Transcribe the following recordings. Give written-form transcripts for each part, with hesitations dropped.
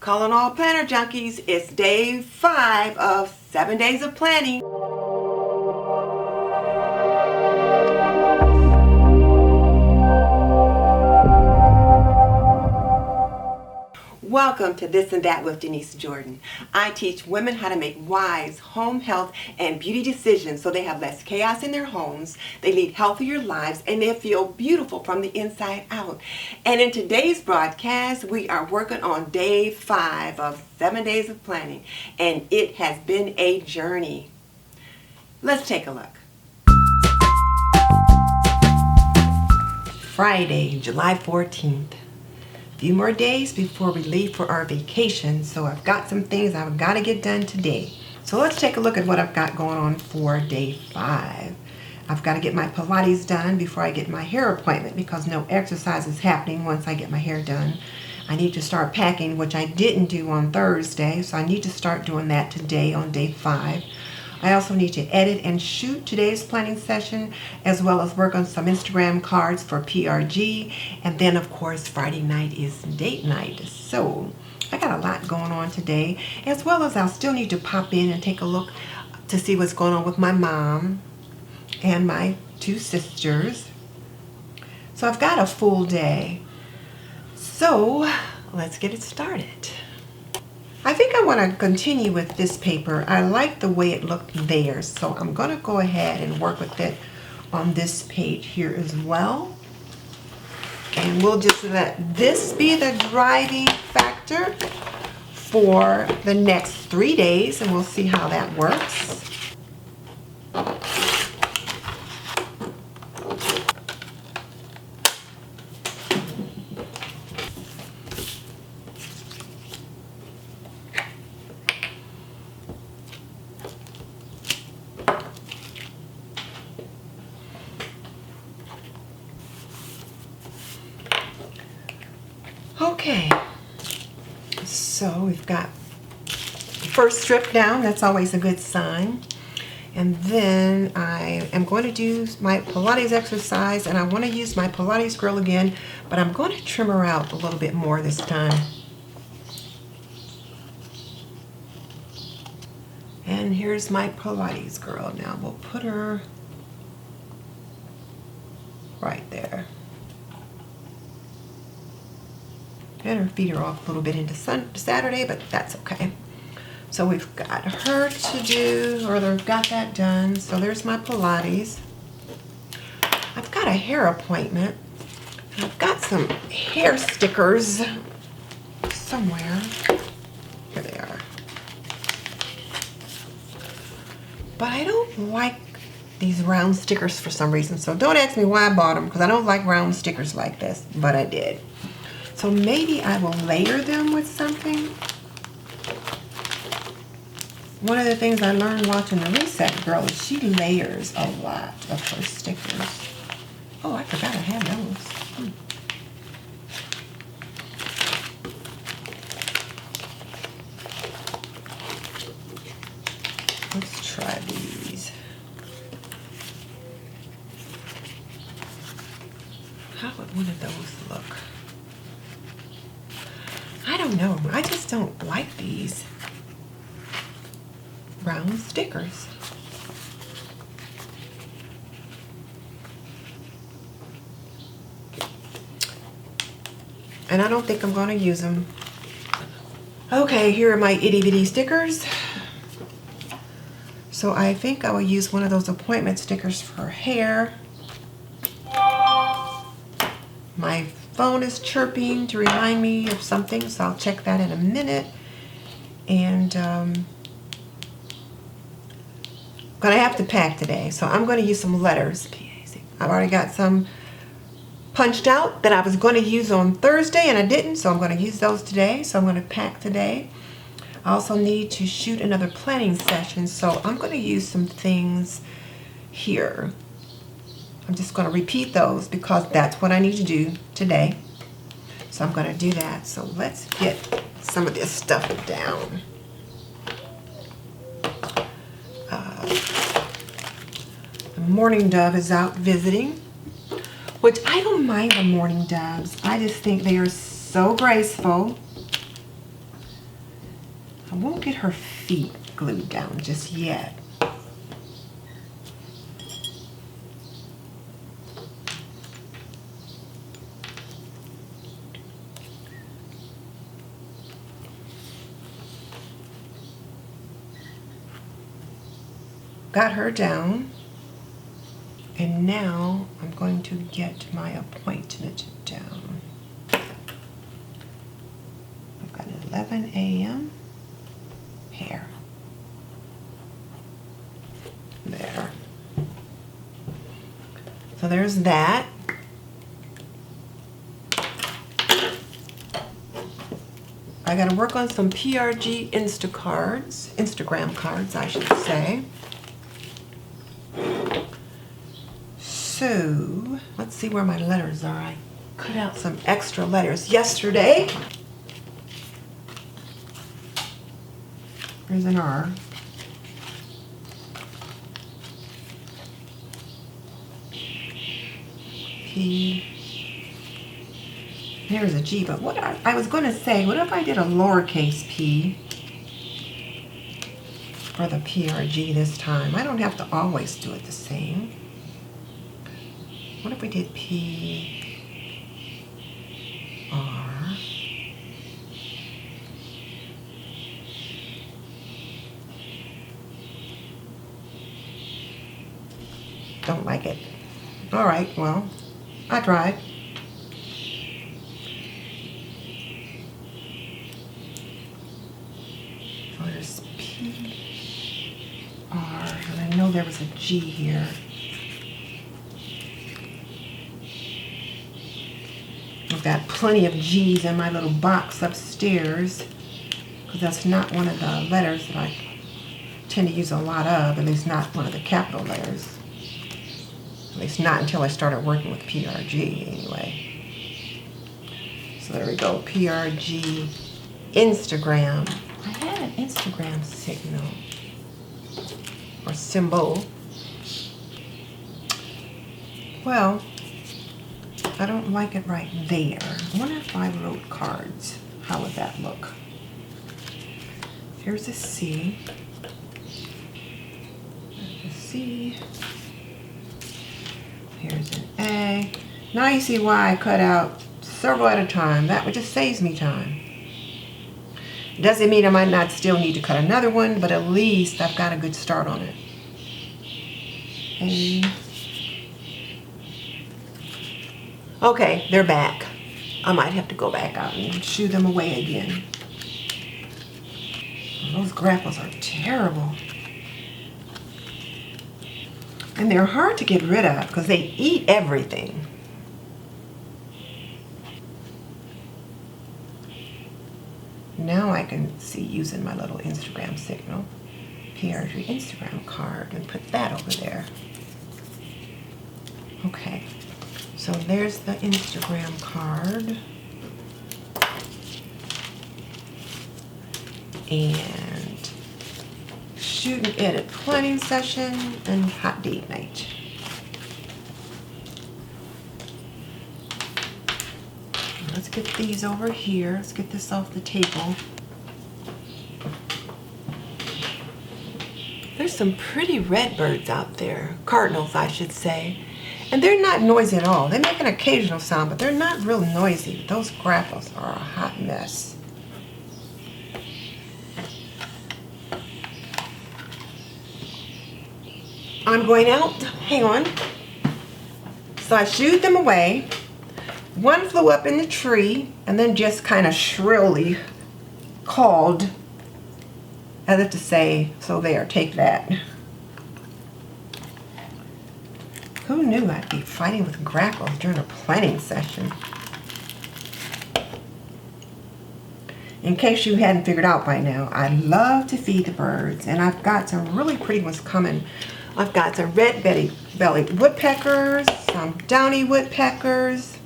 Calling all planner junkies, it's day 5 of 7 days of planning. Welcome to This and That with Denise Jordan. I teach women how to make wise home health and beauty decisions so they have less chaos in their homes, they lead healthier lives, and they feel beautiful from the inside out. And in today's broadcast, we are working on day 5 of 7 days of planning, and it has been a journey. Let's take a look. Friday, July 14th. Few more days before we leave for our vacation, so I've got some things I've got to get done today. So let's take a look at what I've got going on for day 5. I've got to get my Pilates done before I get my hair appointment because no exercise is happening once I get my hair done. I need to start packing, which I didn't do on Thursday, so I need to start doing that today on day 5. I also need to edit and shoot today's planning session, as well as work on some Instagram cards for PRG. And then, of course, Friday night is date night. So I got a lot going on today, as well as I'll still need to pop in and take a look to see what's going on with my mom and my 2 sisters. So I've got a full day. So let's get it started. I think I want to continue with this paper. I like the way it looked there, so I'm going to go ahead and work with it on this page here as well. And we'll just let this be the driving factor for the next 3 days, and we'll see how that works. Okay, so we've got the first strip down. That's always a good sign. And then I am going to do my Pilates exercise, and I want to use my Pilates girl again, but I'm going to trim her out a little bit more this time. And here's my Pilates girl. Now we'll put her right there. And her feet are off a little bit into Saturday, but that's okay. So we've got her to do, or they've got that done. So there's my Pilates. I've got a hair appointment. And I've got some hair stickers somewhere. Here they are. But I don't like these round stickers for some reason. So don't ask me why I bought them, because I don't like round stickers like this, but I did. So maybe I will layer them with something. One of the things I learned watching the Reset Girl is she layers a lot of her stickers. Oh, I forgot I had those. Let's try these. How would one of those look? I don't know. I just don't like these round stickers. And I don't think I'm going to use them. Okay, here are my itty bitty stickers. So I think I will use one of those appointment stickers for hair. My phone is chirping to remind me of something, so I'll check that in a minute. And gonna have to pack today, so I'm gonna use some letters. I've already got some punched out that I was going to use on Thursday and I didn't, so I'm going to use those today. So I'm going to pack today. I also need to shoot another planning session, so I'm going to use some things here. I'm just going to repeat those because that's what I need to do today. So I'm going to do that. So let's get some of this stuff down. The mourning dove is out visiting, which I don't mind the mourning doves. I just think they are so graceful I won't get her feet glued down just yet. Got her down, and now I'm going to get my appointment down. I've got an 11 a.m. hair. There. So there's that. I got to work on some PRG Instagram cards, I should say. So, let's see where my letters are. I cut out some extra letters yesterday. There's an R. P. Here's a G, but what I was going to say, what if I did a lowercase p for the PRG this time? I don't have to always do it the same. What if we did P, R, don't like it. All right, well, I tried. So there's P, R, and I know there was a G here. I've got plenty of G's in my little box upstairs because that's not one of the letters that I tend to use a lot of, at least not one of the capital letters. At least not until I started working with PRG anyway. So there we go, PRG, Instagram. I had an Instagram signal or symbol. Well, I don't like it right there. I wonder if I wrote cards. How would that look? Here's a C. There's a C. Here's an A. Now you see why I cut out several at a time. That just saves me time. Doesn't mean I might not still need to cut another one, but at least I've got a good start on it. A. Okay, they're back. I might have to go back out and shoo them away again. Those grapples are terrible. And they're hard to get rid of because they eat everything. Now I can see using my little Instagram signal, PRG Instagram card, and put that over there. Okay. So there's the Instagram card. And shooting it at planning session and hot date night. Let's get these over here. Let's get this off the table. There's some pretty redbirds out there, cardinals I should say. And they're not noisy at all. They make an occasional sound, but they're not real noisy. Those grapples are a hot mess. I'm going out. Hang on. So I shooed them away. One flew up in the tree and then just kind of shrilly called as if to say, so there, take that. Who knew I'd be fighting with grackles during a planning session? In case you hadn't figured out by now, I love to feed the birds, and I've got some really pretty ones coming. I've got some red-bellied woodpeckers, some downy woodpeckers.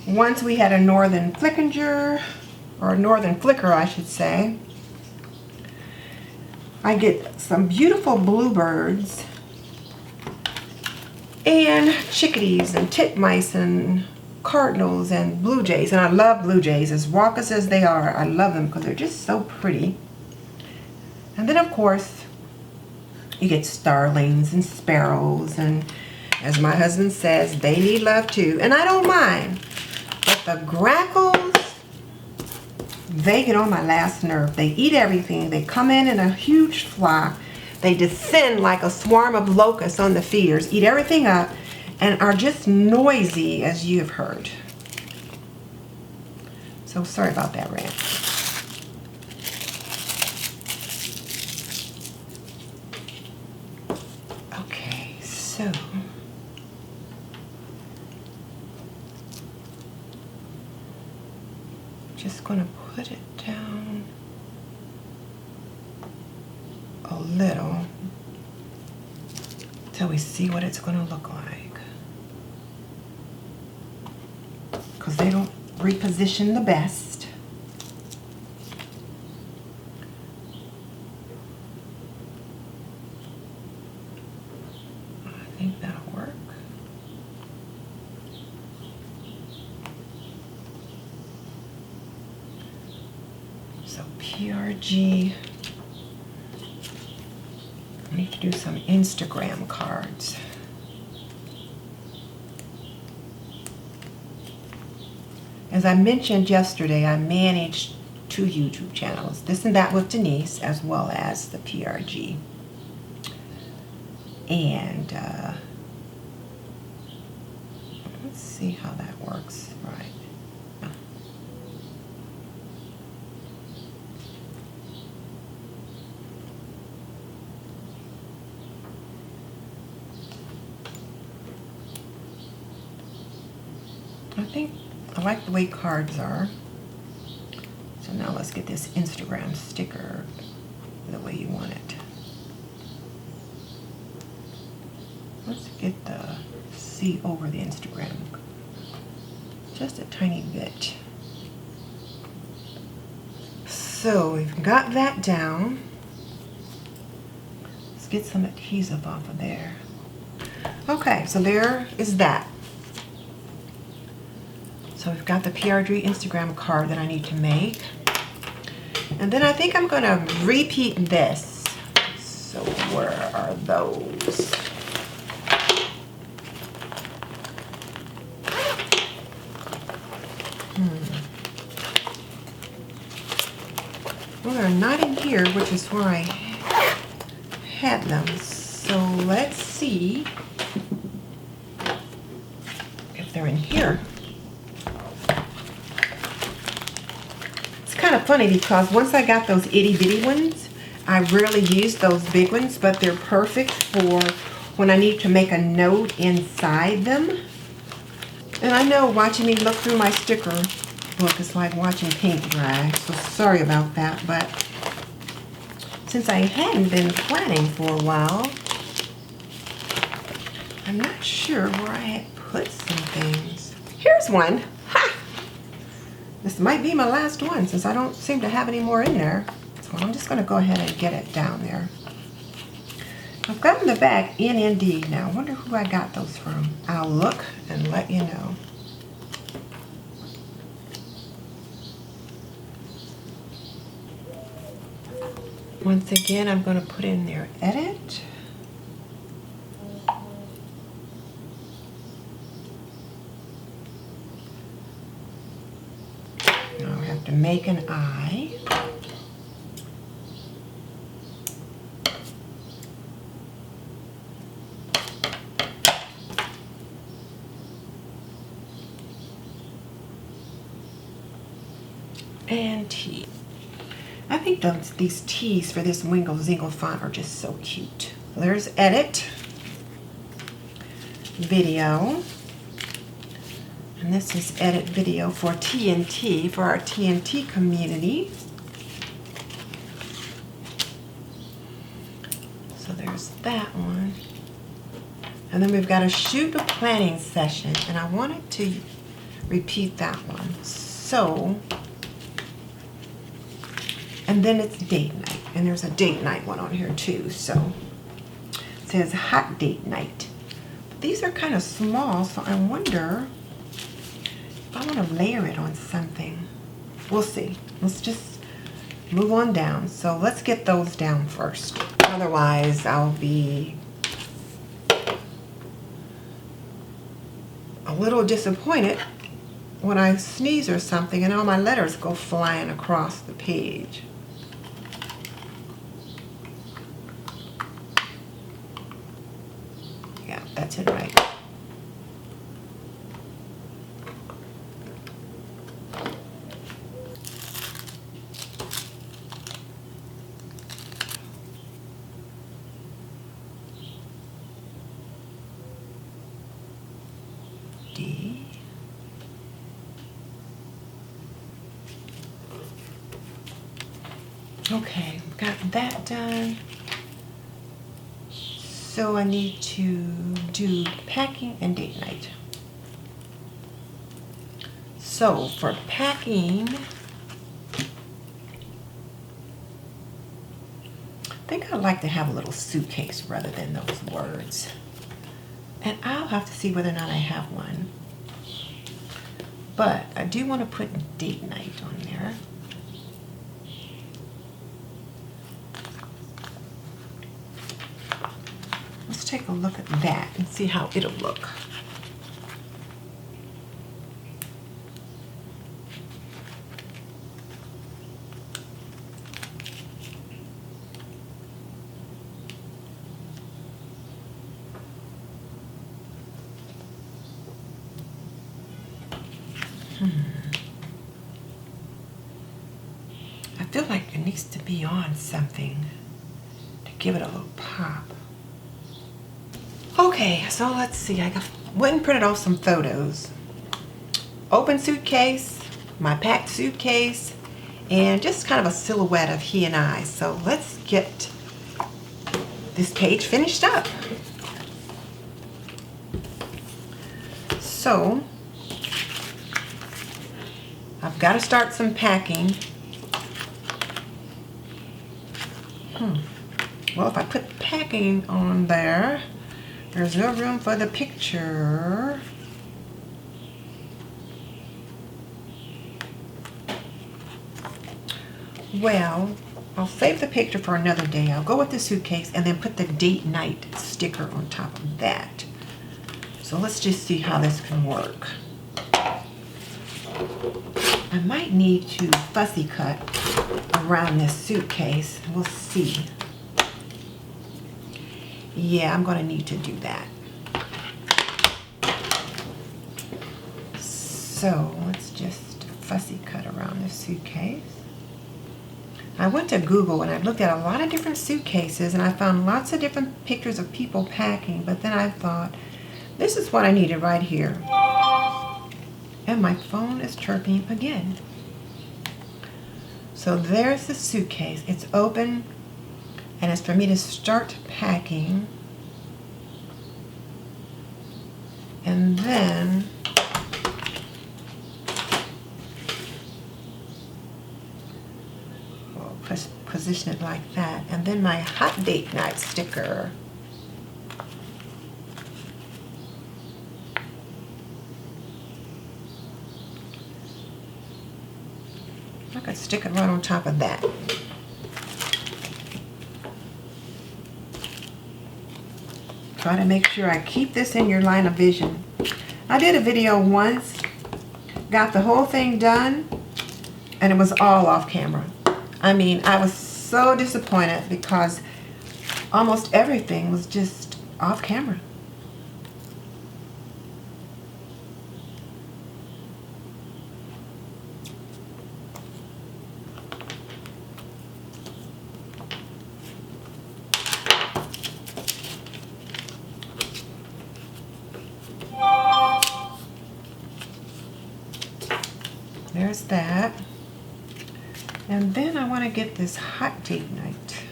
Once we had a northern flickinger, or a northern flicker, I should say. I get some beautiful bluebirds, and chickadees and titmice and cardinals and blue jays, and I love blue jays. As raucous as they are, I love them because they're just so pretty. And then of course you get starlings and sparrows, and as my husband says, they need love too, and I don't mind. But the grackles, they get on my last nerve. They eat everything. They come in a huge flock. They descend like a swarm of locusts on the feeders, eat everything up, and are just noisy, as you have heard. So sorry about that rant. Okay, so just going to put it down a little till we see what it's going to look like, because they don't reposition the best. I think that'll work. So PRG, I need to do some Instagram cards. As I mentioned yesterday, I manage 2 YouTube channels, This and That with Denise, as well as the PRG. And let's see how that works. Right. I think I like the way cards are. So now let's get this Instagram sticker the way you want it. Let's get the C over the Instagram just a tiny bit. So we've got that down. Let's get some adhesive off of there. Okay, so there is that. So we've got the PRG Instagram card that I need to make. And then I think I'm going to repeat this. So where are those? Well, they're not in here, which is where I had them. So let's see if they're in here. It's kind of funny because once I got those itty bitty ones, I rarely use those big ones, but they're perfect for when I need to make a note inside them. And I know watching me look through my sticker book is like watching paint dry, so sorry about that, but since I hadn't been planning for a while, I'm not sure where I had put some things. Here's one. Ha! This might be my last one since I don't seem to have any more in there. So I'm just going to go ahead and get it down there. I've got in the back NND now. I wonder who I got those from. I'll look and let you know. Once again, I'm going to put in there edit. Now I have to make an eye. And T. I think these T's for this Wingle Zingle font are just so cute. There's edit, video, and this is edit video for TNT, for our TNT community. So there's that one. And then we've got a shoot a planning session, and I wanted to repeat that one. So, and then it's date night, and there's a date night one on here too. So it says hot date night. But these are kind of small, so I wonder I want to layer it on something. We'll see. Let's just move on down. So let's get those down first. Otherwise, I'll be a little disappointed when I sneeze or something and all my letters go flying across the page. Yeah, that's it right. D. Okay, got that done. So I need to do packing and date night. So for packing, I think I'd like to have a little suitcase rather than those words. And I'll have to see whether or not I have one. But I do want to put date night on there. Let's take a look at that and see how it'll look. I feel like it needs to be on something to give it a little pop. Okay, so let's see. I went and printed off some photos. Open suitcase, my packed suitcase, and just kind of a silhouette of he and I. So let's get this page finished up. So I've got to start some packing. Well, if I put packing on there, there's no room for the picture. Well, I'll save the picture for another day. I'll go with the suitcase and then put the date night sticker on top of that. So let's just see how this can work. I might need to fussy cut around this suitcase. We'll see. Yeah, I'm going to need to do that. So let's just fussy cut around this suitcase. I went to Google and I looked at a lot of different suitcases and I found lots of different pictures of people packing, but then I thought, this is what I needed right here. And my phone is chirping again. So there's the suitcase. It's open and it's for me to start packing. And then we'll position it like that. And then my hot date night sticker. I could stick it right on top of that. Try to make sure I keep this in your line of vision. I did a video once, got the whole thing done, and it was all off camera. I mean, I was so disappointed because almost everything was just off camera. There's that. And then I want to get this hot date night.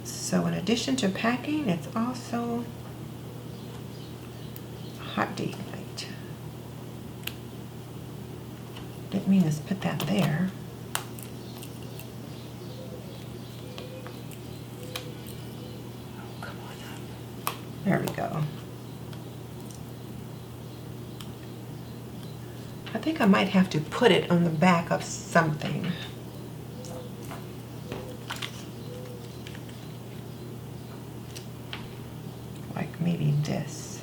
So in addition to packing, it's also a hot date night. mean is put that there. Oh, come on up. There we go. I think I might have to put it on the back of something. Like maybe this.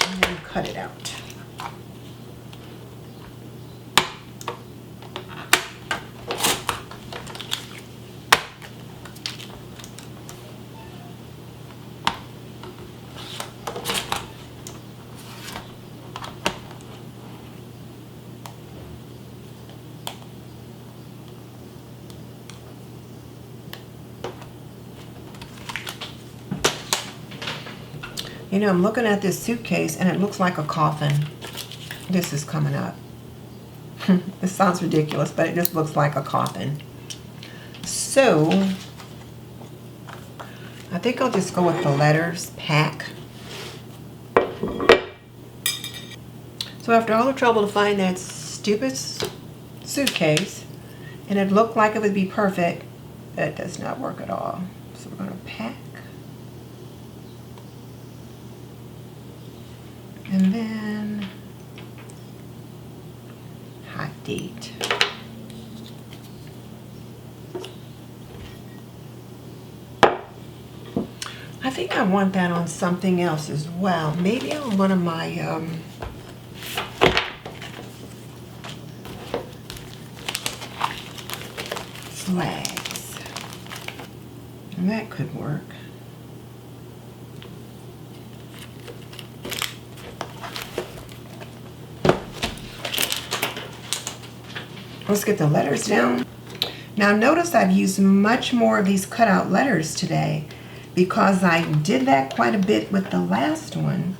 And then cut it out. You know, I'm looking at this suitcase and it looks like a coffin. This is coming up. This sounds ridiculous, but it just looks like a coffin. So, I think I'll just go with the letters, pack. So after all the trouble to find that stupid suitcase, and it looked like it would be perfect, that does not work at all. So we're going to pack. And then hot date. I think I want that on something else as well. Maybe on one of my flags. And that could work. Let's get the letters down. Now notice I've used much more of these cutout letters today because I did that quite a bit with the last one,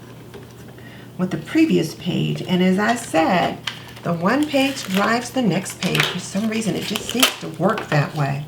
with the previous page. And as I said, the one page drives the next page. For some reason, it just seems to work that way.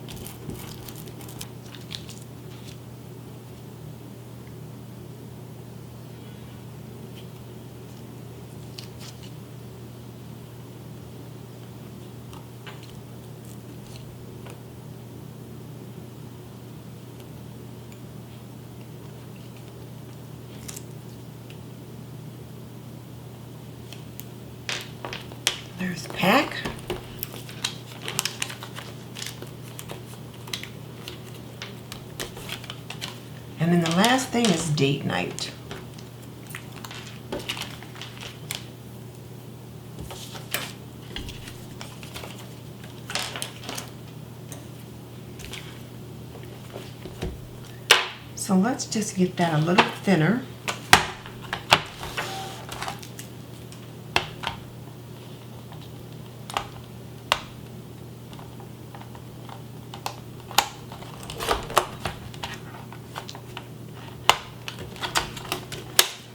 There's pack. And then the last thing is date night. So let's just get that a little thinner.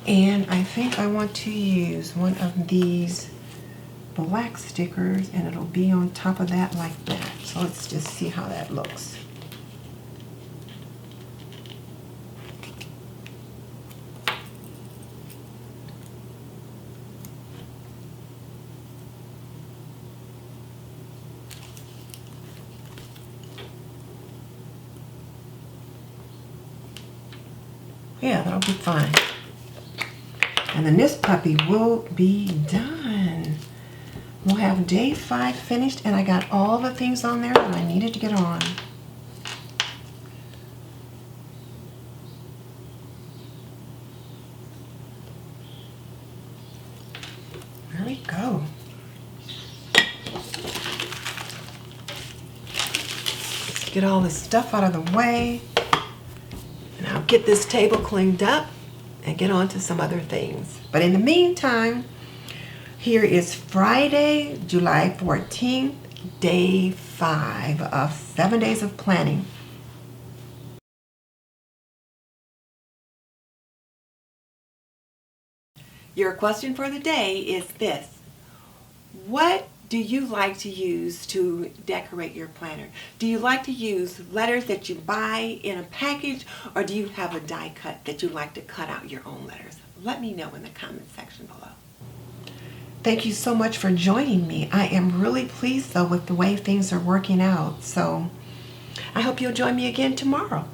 And I think I want to use one of these black stickers and it'll be on top of that like that. So let's just see how that looks. Yeah, that'll be fine. And then this puppy will be done. We'll have day 5 finished, and I got all the things on there that I needed to get on. There we go. Let's get all this stuff out of the way. And I'll get this table cleaned up and get on to some other things. But in the meantime, here is Friday, July 14th, day 5 of 7 days of planning. Your question for the day is this: what do you like to use to decorate your planner? Do you like to use letters that you buy in a package, or do you have a die cut that you like to cut out your own letters? Let me know in the comment section below. Thank you so much for joining me. I am really pleased though with the way things are working out. So I hope you'll join me again tomorrow.